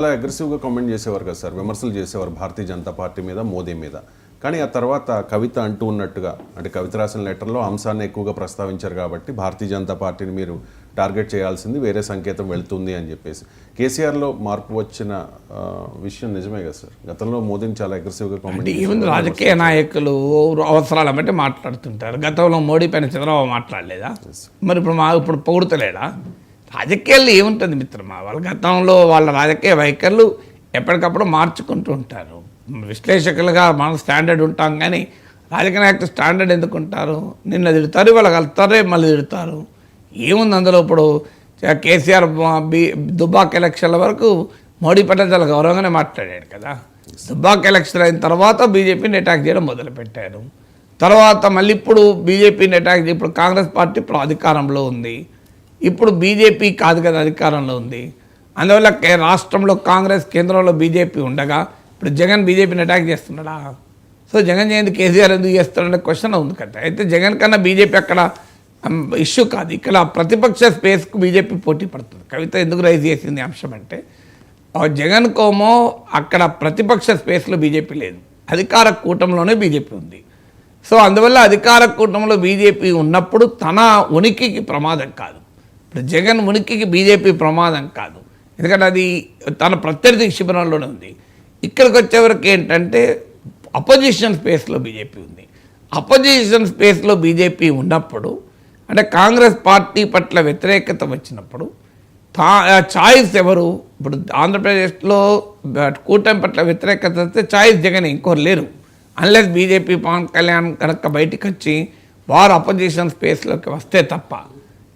చాలా అగ్రెసివ్గా కామెంట్ చేసేవారు కదా సార్, విమర్శలు చేసేవారు భారతీయ జనతా పార్టీ మీద, మోదీ మీద. కానీ ఆ తర్వాత కవిత అంటూ ఉన్నట్టుగా, అంటే కవిత రాసిన లెటర్లో అంశాన్ని ఎక్కువగా ప్రస్తావించారు కాబట్టి భారతీయ జనతా పార్టీని మీరు టార్గెట్ చేయాల్సింది, వేరే సంకేతం వెళ్తుంది అని చెప్పేసి కేసీఆర్లో మార్పు వచ్చిన విషయం నిజమే కదా సార్? గతంలో మోదీని చాలా అగ్రెసివ్గా కామెంట్ ఈవెన్ రాజకీయ నాయకులు అవసరాల బట్టి మాట్లాడుతుంటారు. గతంలో మోడీ పైన చంద్రబాబు మాట్లాడలేదా? మరి ఇప్పుడు పొగుడుతలేడా? రాజకీయాల్లో ఏముంటుంది మిత్రమా, వాళ్ళ గతంలో వాళ్ళ రాజకీయ వైఖరులు ఎప్పటికప్పుడు మార్చుకుంటూ ఉంటారు. విశ్లేషకులుగా మనం స్టాండర్డ్ ఉంటాం, కానీ రాజకీయ నాయకులు స్టాండర్డ్ ఎందుకు ఉంటారు? నిన్న తిడతారు, వాళ్ళకి వెళ్తారే మళ్ళీ తిడతారు. ఏముంది అందులో? ఇప్పుడు కేసీఆర్ దుబ్బాక్ ఎలక్షన్ల వరకు మోడీ పట్ల చాలా గౌరవంగానే మాట్లాడాడు కదా. దుబ్బాక్ ఎలక్షన్ అయిన తర్వాత బీజేపీని అటాక్ చేయడం మొదలుపెట్టారు. తర్వాత మళ్ళీ ఇప్పుడు బీజేపీని అటాక్ చేసి, ఇప్పుడు కాంగ్రెస్ పార్టీ ఇప్పుడు అధికారంలో ఉంది, ఇప్పుడు బీజేపీ కాదు కదా అధికారంలో ఉంది. అందువల్ల రాష్ట్రంలో కాంగ్రెస్, కేంద్రంలో బీజేపీ ఉండగా ఇప్పుడు జగన్ బీజేపీని అటాక్ చేస్తున్నాడా? సో జగన్ చేయండి కేసీఆర్ ఎందుకు చేస్తాడనే క్వశ్చన్ ఉంది కదా. అయితే జగన్ కన్నా బీజేపీ అక్కడ ఇష్యూ కాదు, ఇక్కడ ప్రతిపక్ష స్పేస్కు బీజేపీ పోటీ పడుతుంది. కవిత ఎందుకు రైజ్ చేసింది అంశం అంటే, జగన్ కోమో అక్కడ ప్రతిపక్ష స్పేస్లో బీజేపీ లేదు, అధికార కూటమిలోనే బీజేపీ ఉంది. సో అందువల్ల అధికార కూటమిలో బీజేపీ ఉన్నప్పుడు తన ఉనికికి ప్రమాదం కాదు. ఇప్పుడు జగన్ ఉనికికి బీజేపీ ప్రమాదం కాదు, ఎందుకంటే అది తన ప్రత్యర్థి శిబిరంలోనే ఉంది. ఇక్కడికి వచ్చేవరకు ఏంటంటే అపోజిషన్ స్పేస్లో బీజేపీ ఉంది. అపోజిషన్ స్పేస్లో బీజేపీ ఉన్నప్పుడు, అంటే కాంగ్రెస్ పార్టీ పట్ల వ్యతిరేకత వచ్చినప్పుడు చాయిస్ ఎవరు? ఇప్పుడు ఆంధ్రప్రదేశ్లో కూటమి పట్ల వ్యతిరేకత వస్తే చాయిస్ జగన్, ఇంకోరు లేరు. అన్లెస్ బీజేపీ పవన్ కళ్యాణ్ కనుక బయటికి వచ్చి వారు అపోజిషన్ స్పేస్లోకి వస్తే తప్ప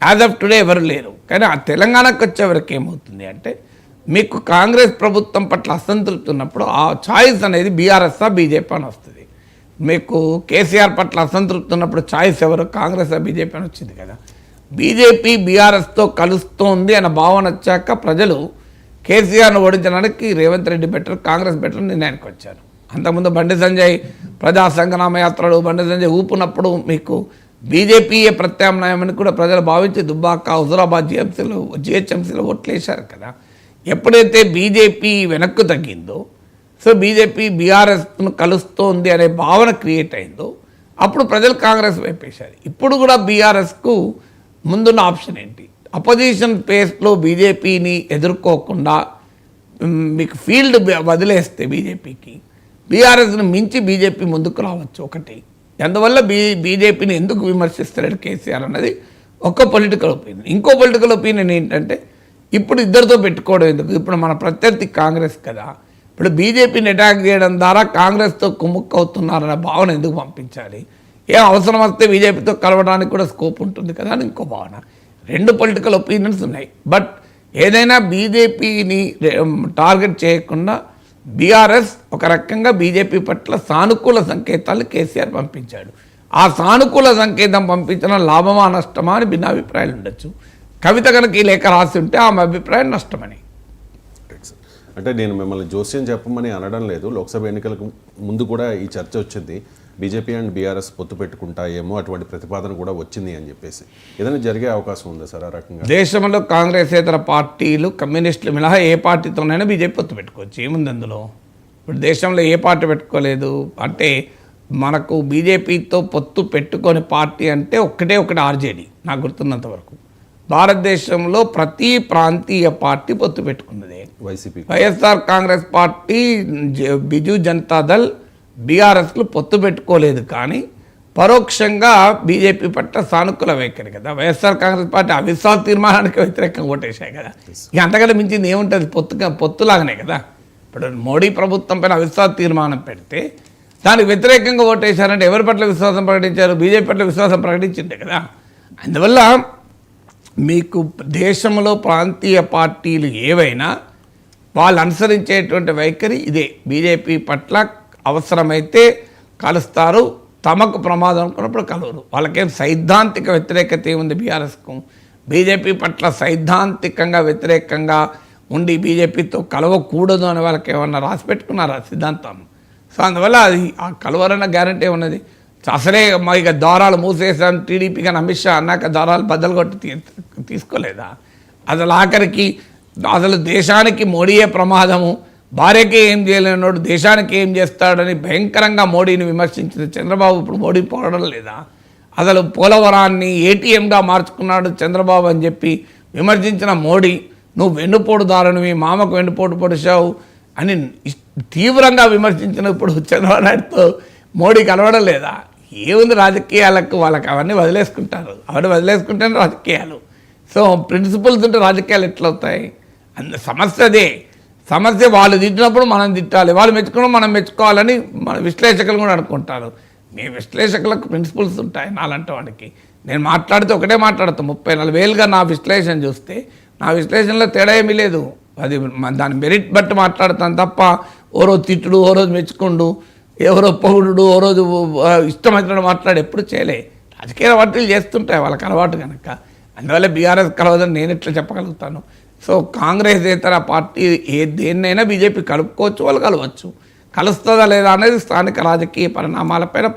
యాజ్ ఆఫ్ టుడే ఎవరు లేరు. కానీ ఆ తెలంగాణకు వచ్చేవరకు ఏమవుతుంది అంటే, మీకు కాంగ్రెస్ ప్రభుత్వం పట్ల అసంతృప్తి ఉన్నప్పుడు ఆ చాయిస్ అనేది బీఆర్ఎస్ఆ బీజేపీ అని వస్తుంది. మీకు కేసీఆర్ పట్ల అసంతృప్తి ఉన్నప్పుడు చాయిస్ ఎవరు? కాంగ్రెస్ బీజేపీ అని వచ్చింది కదా. బీజేపీ బీఆర్ఎస్తో కలుస్తోంది అన్న భావన వచ్చాక ప్రజలు కేసీఆర్ను ఓడించడానికి రేవంత్ రెడ్డి బెటర్, కాంగ్రెస్ బెటర్ నిర్ణయానికి వచ్చారు. అంతకుముందు బండి సంజయ్ ప్రజా సంగ్రామ యాత్రలు, బండి సంజయ్ ఊపునప్పుడు మీకు బీజేపీయే ప్రత్యామ్నాయమని కూడా ప్రజలు భావించి దుబ్బాక, హుజురాబాద్ జిహెచ్ఎంసీలో ఓట్లు వేశారు కదా. ఎప్పుడైతే బీజేపీ వెనక్కు తగ్గిందో, సో బీజేపీ బీఆర్ఎస్ను కలుస్తోంది అనే భావన క్రియేట్ అయిందో, అప్పుడు ప్రజలు కాంగ్రెస్ వైపు వేశారు. ఇప్పుడు కూడా బీఆర్ఎస్కు ముందున్న ఆప్షన్ ఏంటి? అపోజిషన్ స్పేస్లో బీజేపీని ఎదుర్కోకుండా మీకు ఫీల్డ్ వదిలేస్తే బీజేపీకి, బీఆర్ఎస్ను మించి బీజేపీ ముందుకు రావచ్చు ఒకటి. అందువల్ల బీజేపీని ఎందుకు విమర్శిస్తాడు కేసీఆర్ అన్నది ఒక పొలిటికల్ ఒపీనియన్. ఇంకో పొలిటికల్ ఒపీనియన్ ఏంటంటే, ఇప్పుడు ఇద్దరితో పెట్టుకోవడం ఎందుకు? ఇప్పుడు మన ప్రత్యర్థి కాంగ్రెస్ కదా, ఇప్పుడు బీజేపీని అటాక్ చేయడం ద్వారా కాంగ్రెస్తో కుమ్ముక్కు అవుతున్నారన్న భావన ఎందుకు పంపించాలి? ఏం అవసరం వస్తే బీజేపీతో కలవడానికి కూడా స్కోప్ ఉంటుంది కదా అని ఇంకో భావన. రెండు పొలిటికల్ ఒపీనియన్స్ ఉన్నాయి. బట్ ఏదైనా బీజేపీని టార్గెట్ చేయకుండా బీఆర్ఎస్ ఒక రకంగా బీజేపీ పట్ల సానుకూల సంకేతాలు కేసీఆర్ పంపించాడు. ఆ సానుకూల సంకేతం పంపించడం లాభమా నష్టమా అని భిన్నాభిప్రాయాలు ఉండొచ్చు. కవిత కనుక ఈ లేఖ రాసి ఉంటే ఆమె అభిప్రాయం నష్టమని. అంటే నేను మిమ్మల్ని జోస్యం చెప్పమని అనడం లేదు, లోక్సభ ఎన్నికలకు ముందు కూడా ఈ చర్చ వచ్చింది, బీజేపీ అండ్ బీఆర్ఎస్ పొత్తు పెట్టుకుంటాయేమో, అటువంటి ప్రతిపాదన కూడా వచ్చింది అని చెప్పేసి. ఏదైనా జరిగే అవకాశం ఉందా సార్ ఆ రకంగా? దేశంలో కాంగ్రెసేతర పార్టీలు, కమ్యూనిస్టులు మినహా ఏ పార్టీతోనైనా బీజేపీ పొత్తు పెట్టుకోవచ్చు, ఏముంది అందులో? ఇప్పుడు దేశంలో ఏ పార్టీ పెట్టుకోలేదు. అంటే మనకు బీజేపీతో పొత్తు పెట్టుకొని పార్టీ అంటే ఒకటి ఆర్జేడీ, నాకు గుర్తున్నంత వరకు. భారతదేశంలో ప్రతి ప్రాంతీయ పార్టీ పొత్తు పెట్టుకున్నదే. వైఎస్ఆర్ కాంగ్రెస్ పార్టీ, బిజు జనతాదళ్, బీఆర్ఎస్లు పొత్తు పెట్టుకోలేదు, కానీ పరోక్షంగా బీజేపీ పట్ల సానుకూల వైఖరి కదా. వైఎస్ఆర్ కాంగ్రెస్ పార్టీ అవిశ్వాస తీర్మానానికి వ్యతిరేకంగా ఓటేశాయి కదా. ఇక అంతకంటే మించింది ఏముంటుంది? పొత్తులాగానే కదా. ఇప్పుడు మోడీ ప్రభుత్వం పైన అవిశ్వాస తీర్మానం పెడితే దానికి వ్యతిరేకంగా ఓటేశారంటే ఎవరి పట్ల విశ్వాసం ప్రకటించారు? బీజేపీ పట్ల విశ్వాసం ప్రకటించిందే కదా. అందువల్ల మీకు దేశంలో ప్రాంతీయ పార్టీలు ఏవైనా వాళ్ళు అనుసరించేటువంటి వైఖరి ఇదే. బీజేపీ పట్ల అవసరమైతే కలుస్తారు, తమకు ప్రమాదం అనుకున్నప్పుడు కలవరు. వాళ్ళకేం సైద్ధాంతిక వ్యతిరేకత ఏముంది బీఆర్ఎస్కు? బీజేపీ పట్ల సైద్ధాంతికంగా వ్యతిరేకంగా ఉండి బీజేపీతో కలవకూడదు అని వాళ్ళకి ఏమన్నా రాసి పెట్టుకున్నారా సిద్ధాంతం? సో అందువల్ల అది ఆ కలవరన్న గ్యారంటీ ఉన్నది. అసలే ఇక దారాలు మూసేసాం టీడీపీ కానీ అమిత్ షా అన్నాక దారాలు బద్దలు కొట్టి తీసుకోలేదా? అసలు ఆఖరికి అసలు దేశానికి మోడీయే ప్రమాదము, భార్యకే ఏం చేయలేనోడు దేశానికి ఏం చేస్తాడని భయంకరంగా మోడీని విమర్శించిన చంద్రబాబు ఇప్పుడు మోడీ పోవడం లేదా? అసలు పోలవరాన్ని ఏటీఎంగా మార్చుకున్నాడు చంద్రబాబు అని చెప్పి విమర్శించిన మోడీ, నువ్వు వెన్నుపోటుదారుని, మీ మామకు వెన్నుపోటు పొడిచావు అని తీవ్రంగా విమర్శించిన ఇప్పుడు చంద్రబాబు నాయుడుతో మోడీ కలవడం లేదా? ఏముంది రాజకీయాలకు, వాళ్ళకి అవన్నీ వదిలేసుకుంటారు, అవన్నీ వదిలేసుకుంటేనే రాజకీయాలు. సో ప్రిన్సిపల్స్ ఉంటే రాజకీయాలు ఎట్లవుతాయి? సమస్య అదే. సమస్య వాళ్ళు తిట్టినప్పుడు మనం తిట్టాలి, వాళ్ళు మెచ్చుకున్నప్పుడు మనం మెచ్చుకోవాలని మన విశ్లేషకులు కూడా అనుకుంటారు. మీ విశ్లేషకులకు ప్రిన్సిపల్స్ ఉంటాయి. నాలంటే వాడికి నేను మాట్లాడితే ఒకటే మాట్లాడతాను. 30-40 ఏళ్ళుగా నా విశ్లేషణ చూస్తే నా విశ్లేషణలో తేడా ఏమీ లేదు. అది దాని మెరిట్ బట్టి మాట్లాడతాను తప్ప ఓ రోజు తిట్టుడు, ఓ రోజు మెచ్చుకుండు, ఎవరో పొగుడు, ఓ రోజు ఇష్టమైనట్టు మాట్లాడి ఎప్పుడు చేయలే. రాజకీయ పార్టీలు చేస్తుంటాయి వాళ్ళకి అలవాటు కనుక. అందువల్ల బీఆర్ఎస్ కలవదని నేను ఎట్లా చెప్పగలుగుతాను? సో కాంగ్రెస్ ఇతర పార్టీ దేన్నైనా బీజేపీ కలుపుకోవచ్చు, వాళ్ళు కలవచ్చు. కలుస్తుందా లేదా అనేది స్థానిక రాజకీయ పరిణామాలపైన